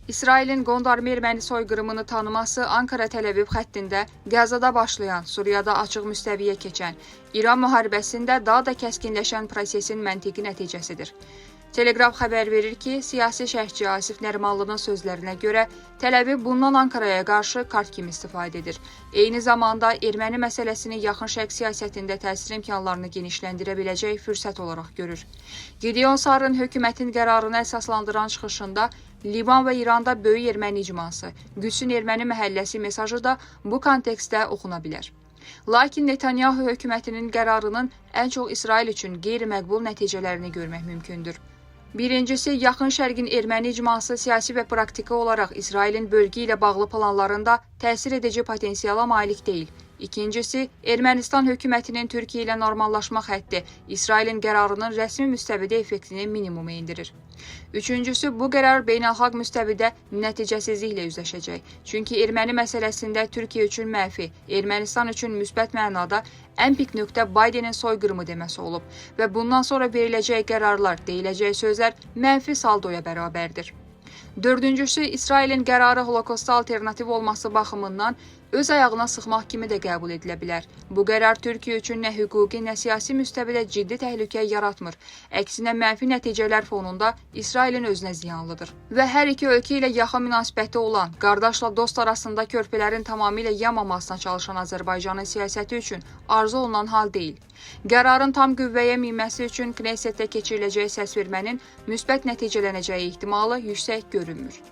İsrailin qondarma erməni soyqırımını tanıması Ankara-Təl-Əviv xəttində Qəzzada başlayan, Suriyada açıq müstəviyə keçən, İran müharibəsində daha da kəskinləşən prosesin məntiqi nəticəsidir. Telegraf xəbər verir ki, siyasi şərhçi Asif Nərimanlının sözlərinə görə Təl-Əviv bundan Ankaraya qarşı kart kimi istifadə edir. Eyni zamanda erməni məsələsini yaxın şərq siyasətində təsir imkanlarını genişləndirə biləcək fürsət olaraq görür. Gideon Sarın hökumətin qərarını əsaslandıran çıxışında Livan və İranda böyük erməni icması, gücsün erməni məhəlləsi mesajı da bu kontekstdə oxuna bilər. Lakin Netanyahu hökumətinin qərarının ən çox İsrail üçün qeyri-məqbul nəticələrini görmək mümkündür. Birincisi, Yaxın Şərqin erməni icması siyasi və praktiki olaraq İsrailin bölgə ilə bağlı planlarında təsir edici potensiala malik deyil. İkincisi, Ermənistan hökumətinin Türkiyə ilə normallaşma xətti İsrailin qərarının rəsmi müstəvidə effektini minimuma endirir. Üçüncüsü, bu qərar beynəlxalq müstəvidə nəticəsizliklə üzləşəcək. Çünki erməni məsələsində Türkiyə üçün mənfi, Ermənistan üçün müsbət mənada ən pik nöqtə Bidenin soyqırımı deməsi olub və bundan sonra veriləcək qərarlar, deyiləcək sözlər mənfi saldoya bərabərdir. Dördüncüsü, İsrailin qərarı Holokosta alternativ olması baxımından öz ayağına sıxmaq kimi də qəbul edilə bilər. Bu qərar Türkiyə üçün nə hüquqi, nə siyasi müstəvidə ciddi təhlükə yaratmır. Əksinə mənfi nəticələr fonunda İsrailin özünə ziyanlıdır. Və hər iki ölkə ilə yaxın münasibəti olan, qardaşla dost arasında körpələrin tamamilə yanmamasına çalışan Azərbaycanın siyasəti üçün arzu olunan hal deyil. Qərarın tam qüvvəyə minməsi üçün Knessetdə keçiriləcək səsvermənin müsbət nəticələnəcəyi ehtimalı yüksək görünmür.